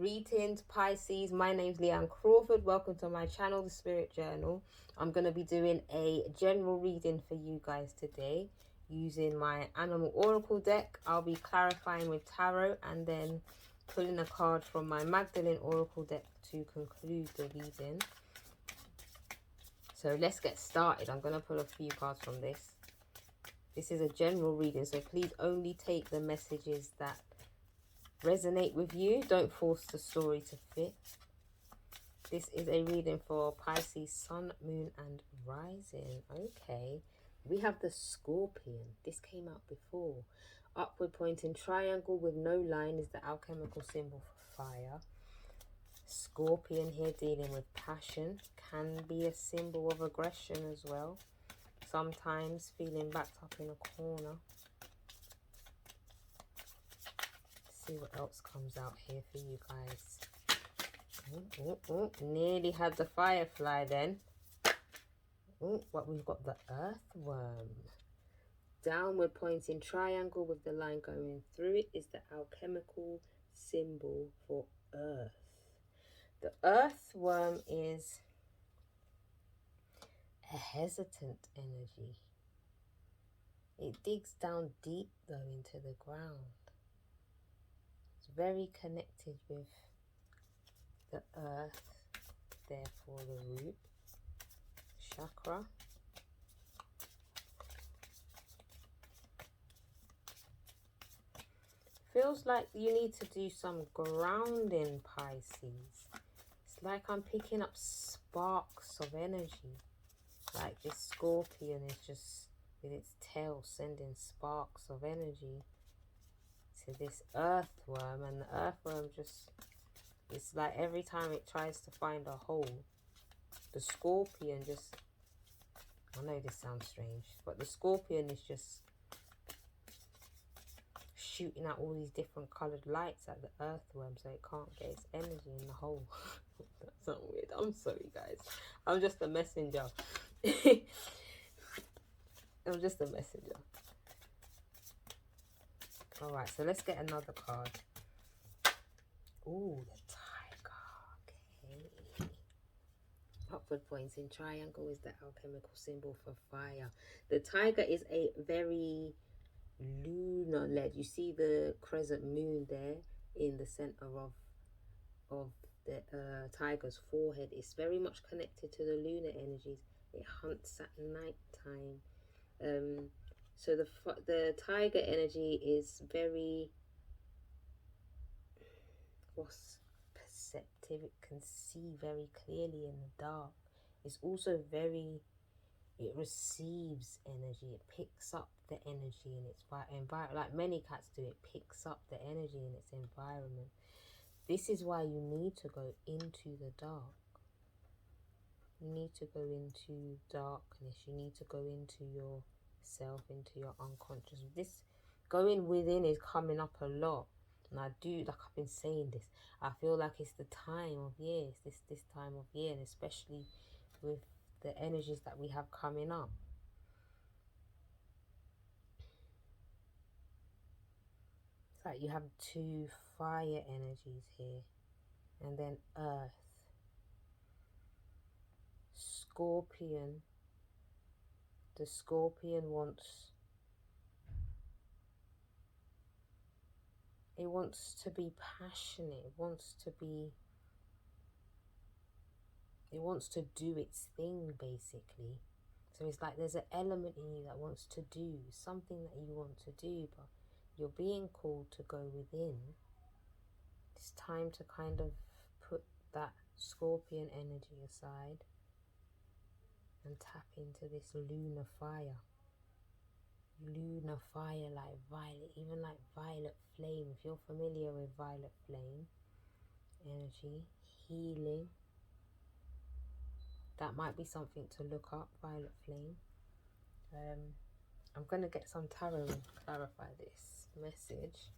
Greetings, Pisces. My name's Leanne Crawford. Welcome to my channel, The Spirit Journal. I'm going to be doing a general reading for you guys today using my Animal Oracle deck. I'll be clarifying with Tarot and then pulling a card from my Magdalene Oracle deck to conclude the reading. So let's get started. I'm going to pull a few cards from this. This is a general reading, so please only take the messages that resonate with you. Don't force the story to fit. This is a reading for Pisces Sun, Moon and Rising. Okay, we have the Scorpion. This came out before. Upward pointing triangle with no line is the alchemical symbol for fire. Scorpion here dealing with passion. Can be a symbol of aggression as well. Sometimes feeling backed up in a corner. See what else comes out here for you guys. Nearly had the Firefly then. But we've got the Earthworm. Downward pointing triangle with the line going through it is the alchemical symbol for Earth. The Earthworm is a hesitant energy. It digs down deep though into the ground. Very connected with the earth, therefore the root chakra. Feels like you need to do some grounding, Pisces. It's like I'm picking up sparks of energy. Like this Scorpion is just with its tail sending sparks of energy to this Earthworm, and the Earthworm just, it's like every time it tries to find a hole, the Scorpion just, I know this sounds strange, but the Scorpion is just shooting out all these different coloured lights at the Earthworm so it can't get its energy in the hole. That sounds weird. I'm sorry guys, I'm just a messenger. I'm just a messenger. Alright, so let's get another card. Ooh, the Tiger. Okay. Upward pointing triangle is the alchemical symbol for fire. The Tiger is a very lunar led. You see the crescent moon there in the center of the Tiger's forehead. It's very much connected to the lunar energies. It hunts at night time. So the Tiger energy is very, what's perceptive? It can see very clearly in the dark. It's also very, it receives energy. It picks up the energy in its environment. Like many cats do, it picks up the energy in its environment. This is why you need to go into the dark. You need to go into darkness. You need to go into your self, into your unconscious. This going within is coming up a lot, and I do, like I've been saying this, I feel like it's the time of year. It's this time of year, and especially with the energies that we have coming up. It's like you have two fire energies here, and then earth. Scorpion. The Scorpion wants to be passionate. It wants to do its thing, basically. So it's like there's an element in you that wants to do something that you want to do, but you're being called to go within. It's time to kind of put that Scorpion energy aside and tap into this lunar fire. Lunar fire, like violet, even like violet flame. If you're familiar with violet flame energy, healing, that might be something to look up, violet flame. I'm going to get some tarot and clarify this message.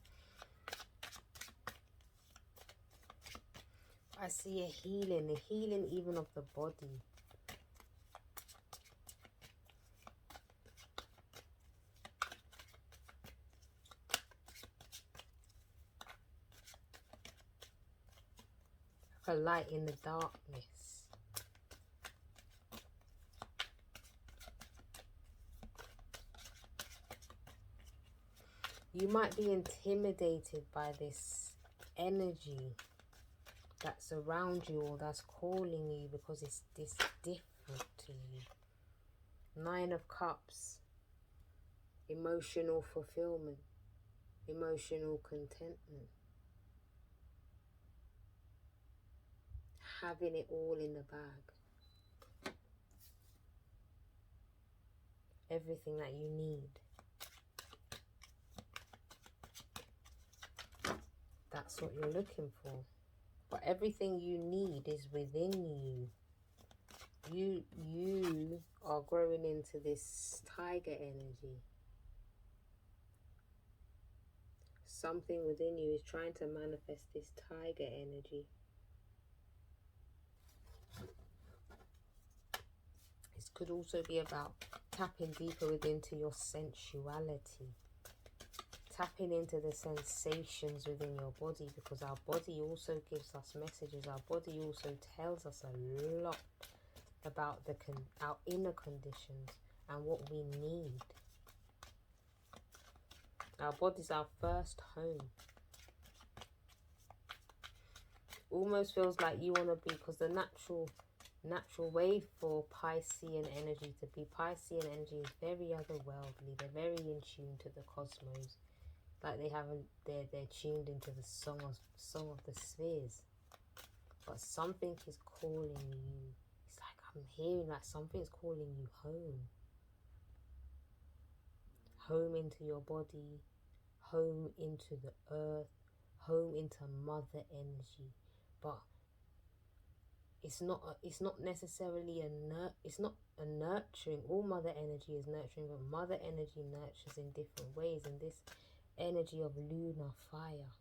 I see a healing even of the body. a light in the darkness. You might be intimidated by this energy that's around you or that's calling you because it's this different to you. 9 of Cups, emotional fulfillment, emotional contentment, having it all in the bag, everything that you need. That's what you're looking for. But everything you need is within you. You are growing into this tiger energy. Something within you is trying to manifest this tiger energy. This could also be about tapping deeper within to your sensuality. Tapping into the sensations within your body, because our body also gives us messages. Our body also tells us a lot about our inner conditions and what we need. Our body's our first home. Almost feels like you want to be, because the natural way for Piscean energy to be. Piscean energy is very otherworldly. They're very in tune to the cosmos. Like they're tuned into the song of the spheres. But something is calling you. It's like I'm hearing like something's calling you home. Home into your body, home into the earth, home into mother energy. But it's not necessarily it's not a nurturing. All mother energy is nurturing, but mother energy nurtures in different ways. And this energy of lunar fire,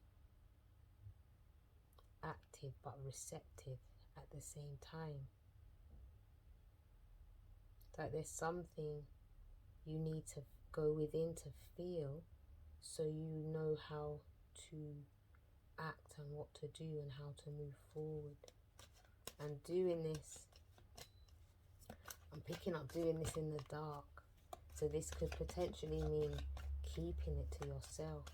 active but receptive at the same time. Like there's something you need to go within to feel, so you know how to act and what to do and how to move forward. And doing this, I'm picking up doing this in the dark. So this could potentially mean keeping it to yourself.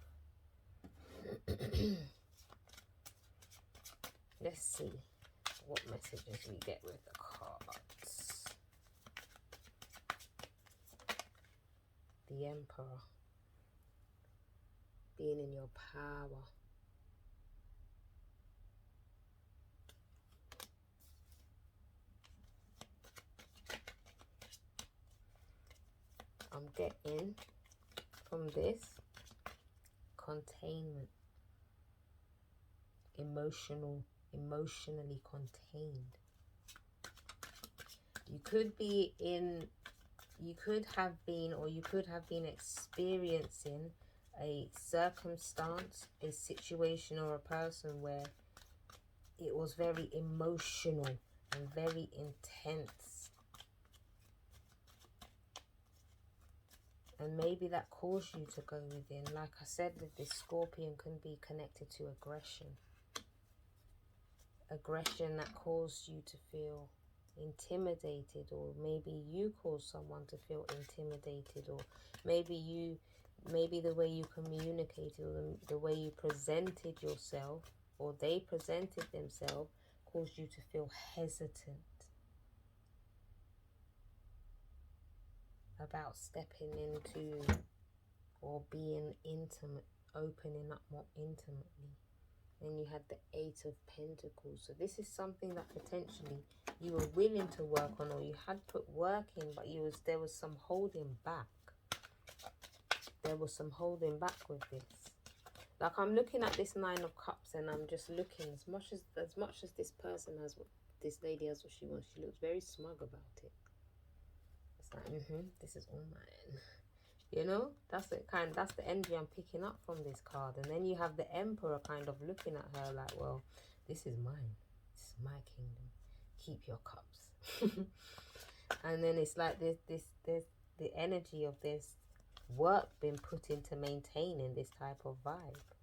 Let's see what messages we get with the cards. The Emperor. Being in your power. I'm getting from this containment, emotionally contained. You could have been experiencing a circumstance, a situation, or a person where it was very emotional and very intense. And maybe that caused you to go within. Like I said, with this Scorpion can be connected to aggression. Aggression that caused you to feel intimidated, or maybe you caused someone to feel intimidated, or maybe the way you communicated, or the way you presented yourself, or they presented themselves, caused you to feel hesitant about stepping into or being intimate, opening up more intimately. Then you had the 8 of Pentacles. So this is something that potentially you were willing to work on, or you had put work in, but there was some holding back. There was some holding back with this. Like I'm looking at this 9 of Cups, and I'm just looking, as much as this person has what this lady has what she wants, she looks very smug about it. It's like, this is all mine. You know, that's the energy I'm picking up from this card. And then you have the Emperor kind of looking at her like, well, this is mine. This is my kingdom. Keep your cups. And then it's like there's the energy of this work being put into maintaining this type of vibe.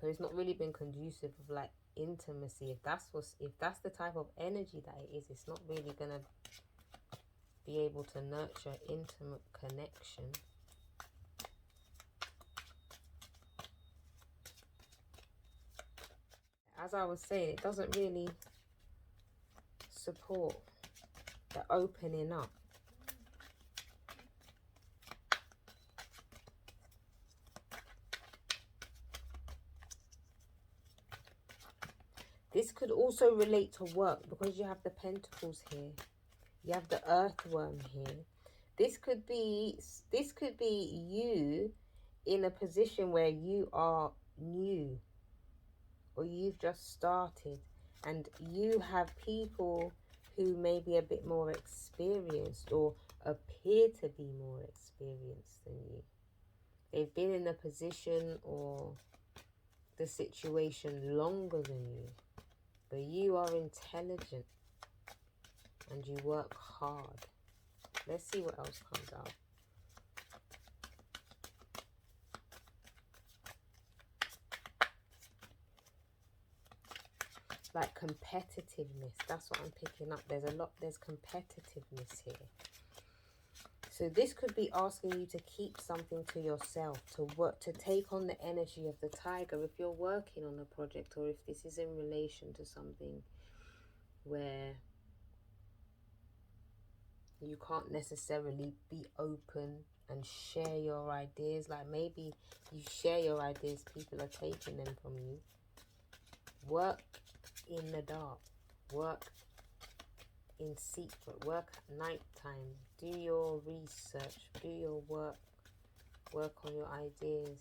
So it's not really been conducive of like intimacy. If that's the type of energy that it is, it's not really gonna be able to nurture intimate connection. As I was saying, it doesn't really support the opening up. This could also relate to work because you have the pentacles here. You have the earthworm here. This could be you in a position where you are new or you've just started, and you have people who may be a bit more experienced or appear to be more experienced than you. They've been in the position or the situation longer than you, but you are intelligent and you work hard. Let's see what else comes out. Like competitiveness, that's what I'm picking up. There's competitiveness here. So this could be asking you to keep something to yourself, to work, to take on the energy of the tiger if you're working on a project, or if this is in relation to something where you can't necessarily be open and share your ideas. Like maybe you share your ideas, people are taking them from you. Work in the dark, work in secret, work at night time, do your research, do your work on your ideas,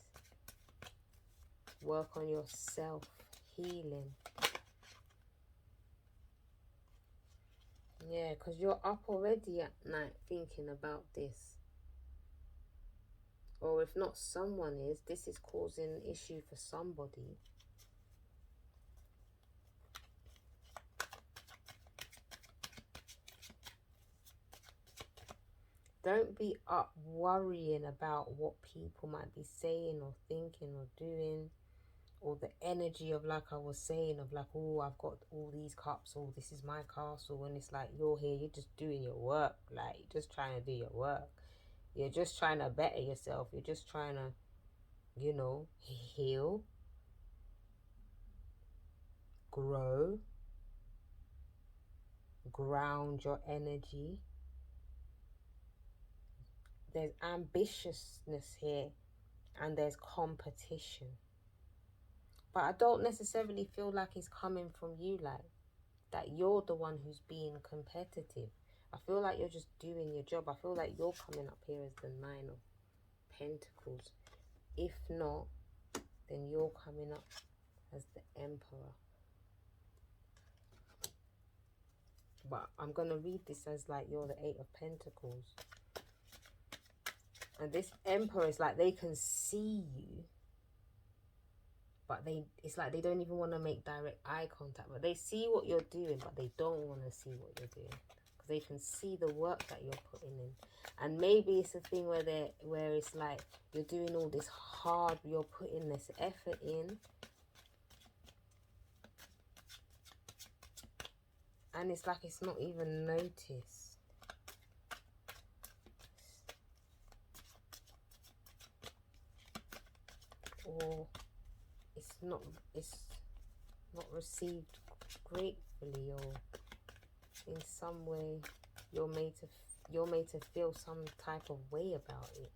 work on yourself, healing. Yeah, because you're up already at night thinking about this. Or if not someone is, this is causing an issue for somebody. Don't be up worrying about what people might be saying or thinking or doing. Or the energy of, like I was saying, of like, oh, I've got all these cups, or this is my castle. When it's like, you're here, you're just doing your work. Like, you're just trying to do your work. You're just trying to better yourself. You're just trying to, you know, heal, grow, ground your energy. There's ambitiousness here and there's competition. But I don't necessarily feel like it's coming from you, like that you're the one who's being competitive. I feel like you're just doing your job. I feel like you're coming up here as the Nine of Pentacles. If not, then you're coming up as the Emperor. But I'm going to read this as like you're the Eight of Pentacles. And this Emperor is like they can see you. But it's like they don't even want to make direct eye contact. But they see what you're doing, but they don't want to see what you're doing. Because they can see the work that you're putting in. And maybe it's a thing where it's like you're doing all this hard, you're putting this effort in. And it's like it's not even noticed. Or it's not received gratefully, or in some way you're made to feel some type of way about it.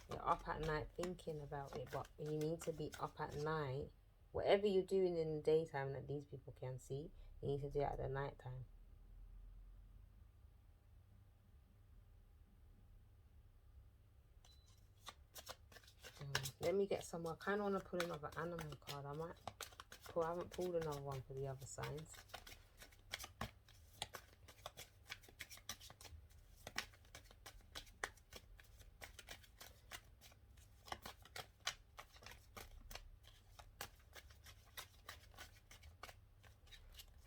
You're up at night thinking about it, but you need to be up at night. Whatever you're doing in the daytime that these people can see, you need to do it at the night time. Let me get some more. I kind of want to pull another animal card. I haven't pulled another one for the other signs.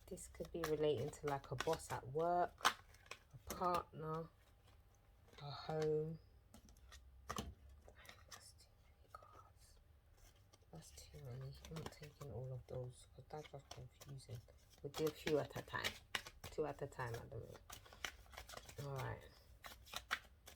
This could be relating to like a boss at work, a partner, a home. That's too many. taking all of those because that's just confusing. We'll do a few at a time. 2 at a time at the moment. Alright.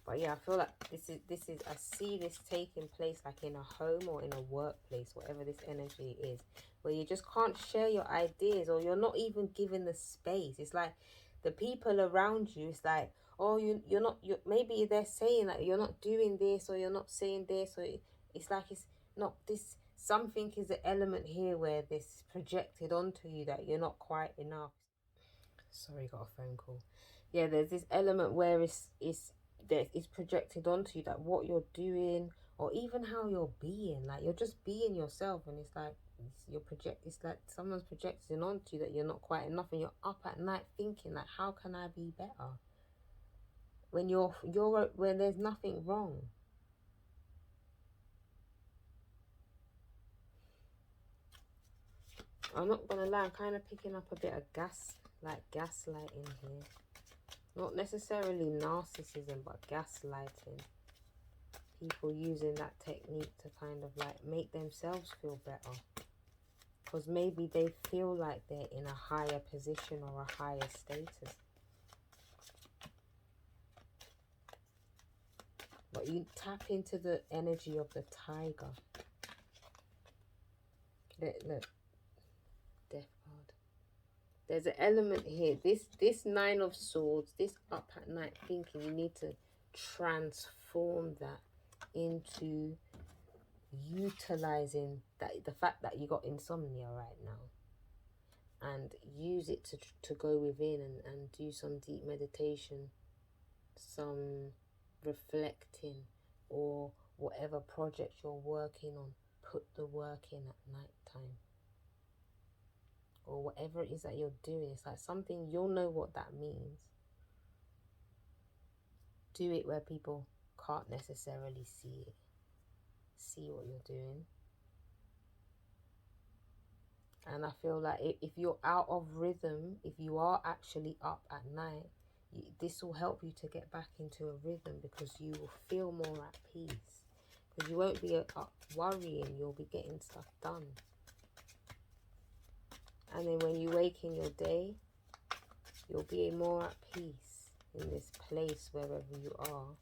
But yeah, I feel like this is I see this taking place like in a home or in a workplace, whatever this energy is, where you just can't share your ideas, or you're not even given the space. It's like the people around you, it's like, oh, you're not, maybe they're saying that you're not doing this, or you're not saying this, or it's like it's not this, something is an element here where this is projected onto you that you're not quite enough. Sorry, got a phone call. Yeah, there's this element where it's projected onto you that what you're doing, or even how you're being, like you're just being yourself, and it's like it's like someone's projecting onto you that you're not quite enough, and you're up at night thinking like, how can I be better? When when there's nothing wrong. I'm not gonna lie, I'm kind of picking up a bit of gaslighting here. Not necessarily narcissism, but gaslighting. People using that technique to kind of like make themselves feel better. Because maybe they feel like they're in a higher position or a higher status. But you tap into the energy of the tiger. Look. Death card. There's an element here. This 9 of Swords, this up at night thinking, you need to transform that into utilizing the fact that you got insomnia right now, and use it to go within and do some deep meditation, some reflecting, or whatever project you're working on, put the work in at night time. Or whatever it is that you're doing, it's like something, you'll know what that means. Do it where people can't necessarily see what you're doing. And I feel like if you're out of rhythm, if you are actually up at night, this will help you to get back into a rhythm, because you will feel more at peace. Because you won't be up worrying, you'll be getting stuff done. And then when you wake in your day, you'll be more at peace in this place wherever you are.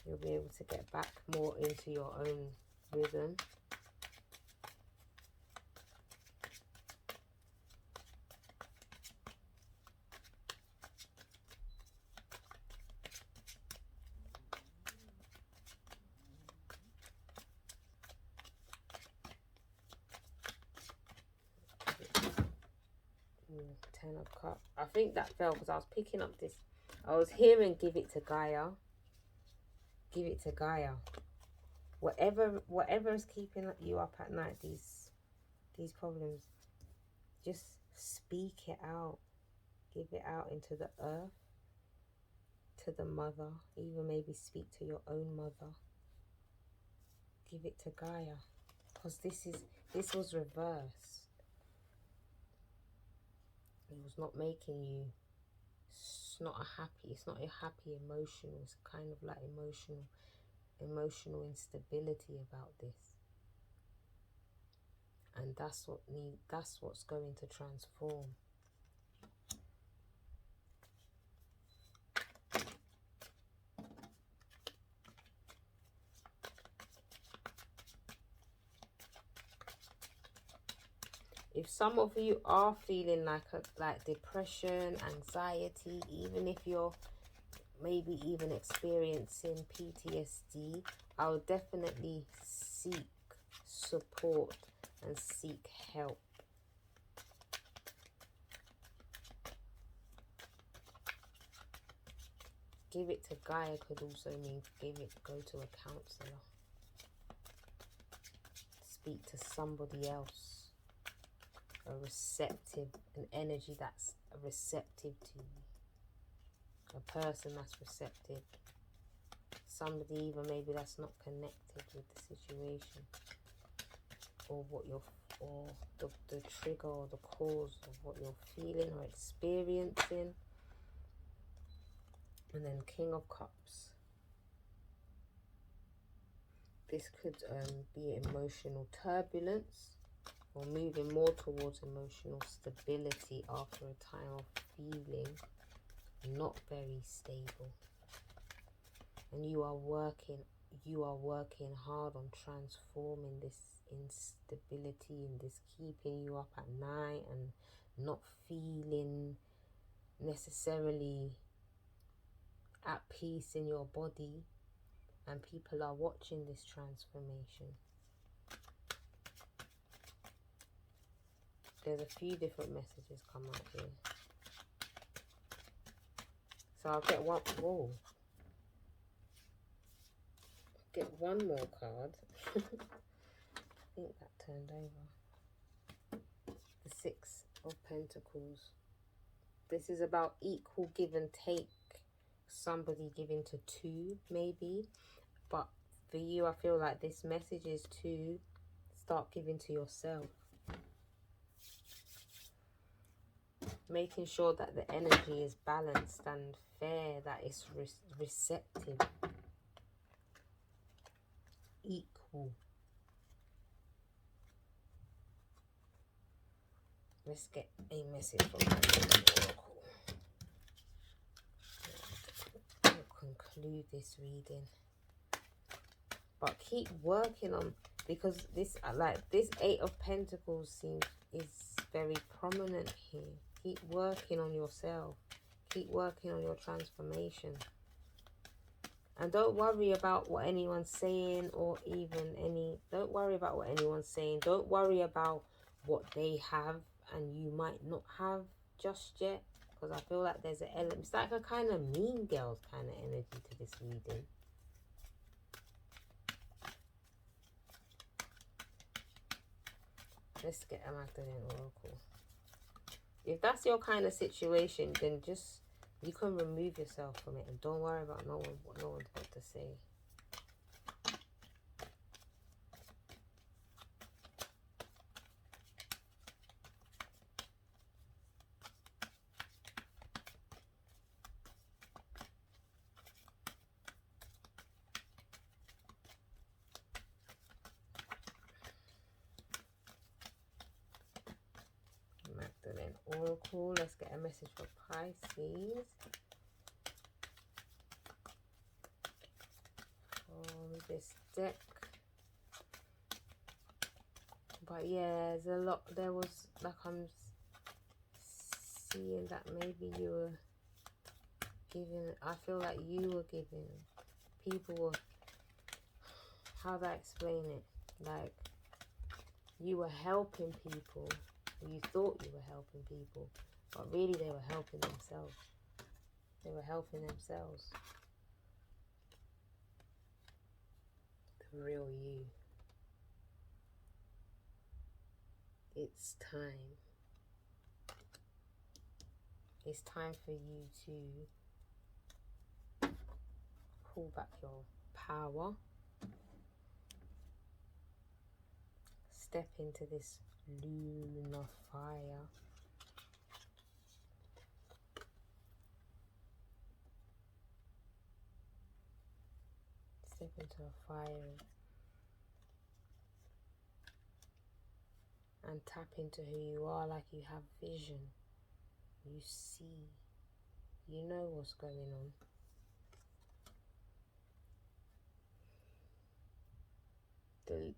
You'll be able to get back more into your own rhythm. Ten of Cups. I think that fell because I was picking up this. I was hearing give it to Gaia. Give it to Gaia. Whatever is keeping you up at night, these problems, just speak it out. Give it out into the earth, to the mother. Even maybe speak to your own mother. Give it to Gaia, because this was reversed. It was not making you, it's not a happy emotional, it's kind of like emotional instability about this. And that's what's going to transform. If some of you are feeling like depression, anxiety, even if you're maybe even experiencing PTSD, I would definitely seek support and seek help. Give it to Gaia could also mean go to a counselor. Speak to somebody else. An energy that's receptive to you. A person that's receptive. Somebody even maybe that's not connected with the situation, or the trigger or the cause of what you're feeling or experiencing. And then King of Cups. This could be emotional turbulence, or moving more towards emotional stability after a time of feeling not very stable. And you are working hard on transforming this instability and this keeping you up at night and not feeling necessarily at peace in your body. And people are watching this transformation. There's a few different messages come out here. So I'll get one. Whoa. Get one more card. I think that turned over. The Six of Pentacles. This is about equal give and take. Somebody giving to two, maybe. But for you, I feel like this message is to start giving to yourself. Making sure that the energy is balanced and fair, that it's receptive. Equal. Let's get a message from the Oracle. I'll conclude this reading. But keep working on, because this, like this Eight of Pentacles is very prominent here. Keep working on yourself. Keep working on your transformation. And don't worry about what anyone's saying, or even don't worry about what anyone's saying. Don't worry about what they have and you might not have just yet. Because I feel like there's an element, it's like a kind of Mean Girls kind of energy to this reading. Let's get a Magdalene Oracle. If that's your kind of situation, then just, you can remove yourself from it and don't worry about what no one's got to say. Magdalene Oracle. Let's get a message for Pisces. From this deck. But yeah, there's a lot. There was, like, I'm seeing that maybe you were giving, I feel like you were giving, people were, how do I explain it? Like, you were helping people. You thought you were helping people, but really they were helping themselves. They were helping themselves. The real you. It's time. It's time for you to pull back your power. Step into this lunar fire. Step into a fire and tap into who you are, like you have vision. You see. You know what's going on. The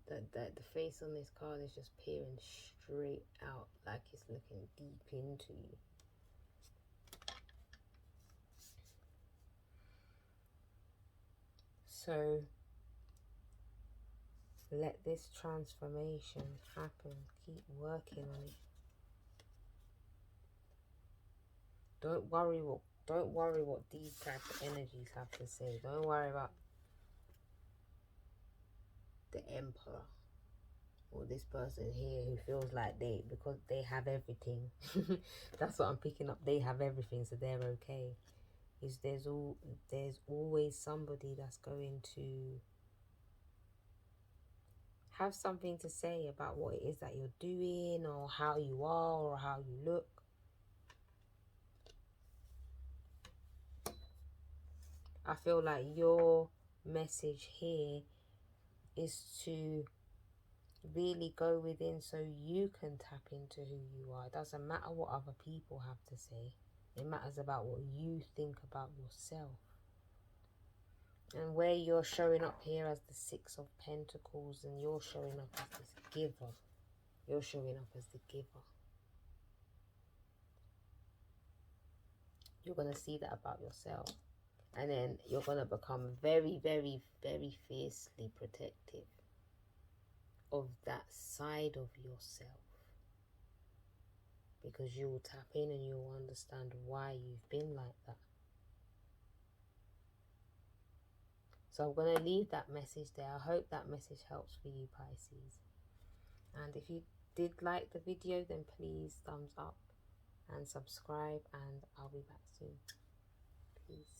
face on this card is just peering straight out, like it's looking deep into you. So let this transformation happen. Keep working on it. Don't worry what these type of energies have to say. Don't worry about the Emperor or this person here who feels like because they have everything. That's what I'm picking up. They have everything, so they're okay. There's always somebody that's going to have something to say about what it is that you're doing, or how you are, or how you look. I feel like your message here is to really go within so you can tap into who you are. It doesn't matter what other people have to say. It matters about what you think about yourself. And where you're showing up here as the Six of Pentacles and you're showing up as this giver. You're showing up as the giver. You're going to see that about yourself. And then you're going to become very, very, very fiercely protective of that side of yourself. Because you will tap in and you will understand why you've been like that. So I'm going to leave that message there. I hope that message helps for you, Pisces. And if you did like the video, then please thumbs up and subscribe. And I'll be back soon. Peace.